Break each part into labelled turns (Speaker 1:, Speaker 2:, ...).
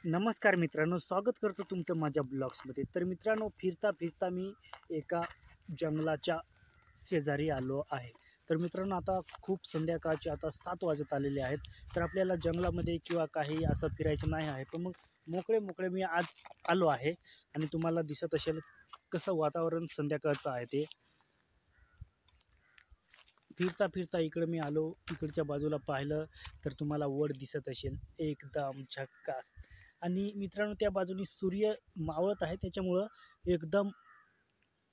Speaker 1: नमस्कार मित्रांनो, स्वागत करतो तुमचं माझ्या ब्लॉग्समध्ये. तर मित्रांनो, फिरता फिरता मी एका जंगलाच्या शेजारी आलो आहे. तर मित्रांनो, आता खूप संध्याकाळचे आता 7 वाजत आलेले आहेत. तर आपल्याला जंगलामध्ये किंवा काही असं फिरायचं नाही आहे. पण मग मोकळे मोकळे मी आज आलो आहे आणि तुम्हाला दिसत असेल कसं वातावरण संध्याकाळचं आहे ते. फिरता फिरता इकडं मी आलो, इकडच्या बाजूला पाहिलं तर तुम्हाला वड दिसत असेल, एकदम झक्कास. आणि मित्रांनो, त्या बाजूनी सूर्य मावळत आहे, त्याच्यामुळं एकदम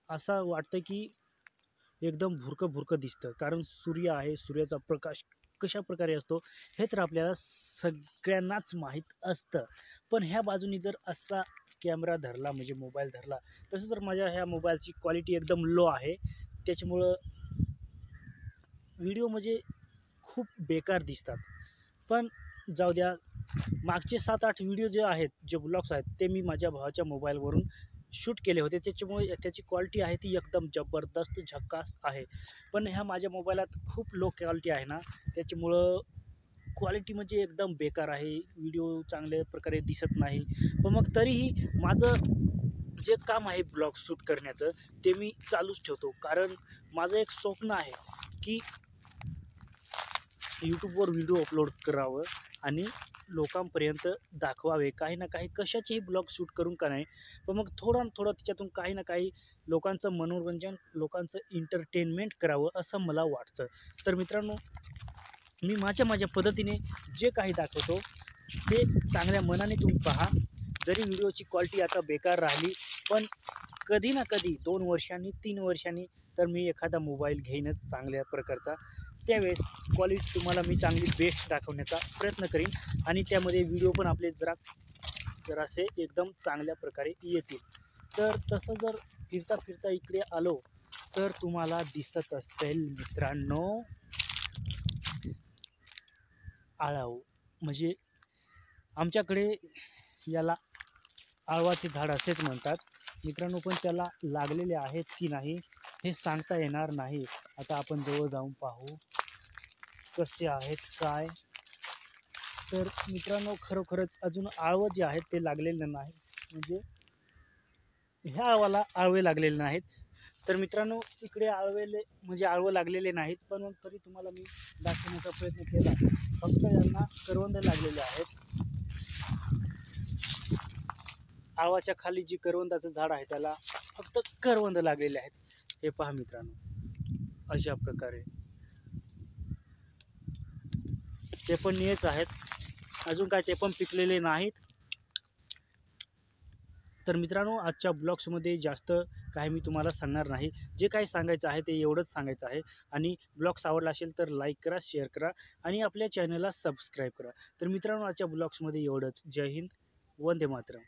Speaker 1: असं वाटतं की एकदम भुरकं भुरकं दिसतं. कारण सूर्य आहे, सूर्याचा प्रकाश कशा प्रकारे असतो हे तर आपल्याला सगळ्यांनाच माहीत असतं. पण ह्या बाजूनी जर असा कॅमेरा धरला म्हणजे मोबाईल धरला, तसं तर माझ्या ह्या मोबाईलची क्वालिटी एकदम लो आहे. त्याच्यामुळं व्हिडिओ म्हणजे खूप बेकार दिसतात. पण जाऊ द्या, मागचे 7-8 व्हिडिओ जे आहेत, जे ब्लॉग्स आहेत, ते मी माझ्या भावाच्या मोबाईलवरून शूट केले होते. त्याच्यामुळे त्याची क्वालिटी आहे ती एकदम जबरदस्त झकास आहे. पण ह्या माझ्या मोबाईलात खूप लो क्वालिटी आहे ना, त्याच्यामुळं क्वालिटी म्हणजे एकदम बेकार आहे. व्हिडिओ चांगल्या प्रकारे दिसत नाही. पण मग तरीही माझं जे काम आहे ब्लॉग शूट करण्याचं, ते मी चालूच ठेवतो. कारण माझं एक स्वप्न आहे की यूट्यूबवर व्हिडिओ अपलोड करावं आणि लोकांपर्यंत दाखवावे. काही ना काही कशाचेही ब्लॉग शूट करून का नाही, पण मग थोडं ना थोडं त्याच्यातून काही ना काही लोकांचं मनोरंजन, लोकांचं एंटरटेनमेंट करावं असं मला वाटतं. तर मित्रांनो, मी माझ्या पद्धतीने जे काही दाखवतो ते चांगल्या मनाने तुम्ही पहा. जरी व्हिडिओची क्वालिटी आता बेकार राहिली, पण कधी ना कधी 2 वर्षांनी, 3 वर्षांनी तर मी एखादा मोबाईल घेईनच चांगल्या प्रकारचा. त्यावेळेस क्वालिटी तुम्हाला मी चांगली बेस्ट दाखवण्याचा प्रयत्न करीन आणि त्यामध्ये व्हिडिओ पण आपले जरासे एकदम चांगल्या प्रकारे येतील. तर तसं जर फिरता फिरता इकडे आलो तर तुम्हाला दिसत असेल मित्रांनो, आळाव म्हणजे आमच्याकडे याला आळवाचे झाड असेच म्हणतात मित्रांनो. पण त्याला लागलेले आहेत की नाही हे सांगता येणार नाही. आता आपण जवळ जाऊन पाहू कसे आहेत काय. तर मित्रांनो, खरोखरच अजून आळवं जे आहेत ते लागलेले नाही, म्हणजे ह्या आळवाला आळवे लागलेले नाहीत. तर मित्रांनो, इकडे म्हणजे आळवं लागलेले नाहीत, पण मग तरी तुम्हाला मी दाखवण्याचा प्रयत्न केला. फक्त यांना करवंद लागलेले आहेत. आळवाच्या खाली जी करवंदाचं झाड आहे त्याला फक्त करवंद लागलेले आहेत. हे पहा मित्रांनो, अशा प्रकारे ते पण नियेच आहेत, अजून काय ते पण पिकलेले नाहीत. तर मित्रांनो, आजच्या ब्लॉग्समध्ये जास्त काही मी तुम्हाला सांगणार नाही. जे काही सांगायचं आहे ते एवढंच सांगायचं आहे. आणि ब्लॉग्स आवडला असेल तर लाईक करा, शेअर करा आणि आपल्या चॅनलला सबस्क्राईब करा. तर मित्रांनो, आजच्या ब्लॉग्समध्ये एवढंच. जय हिंद, वंदे मातरम.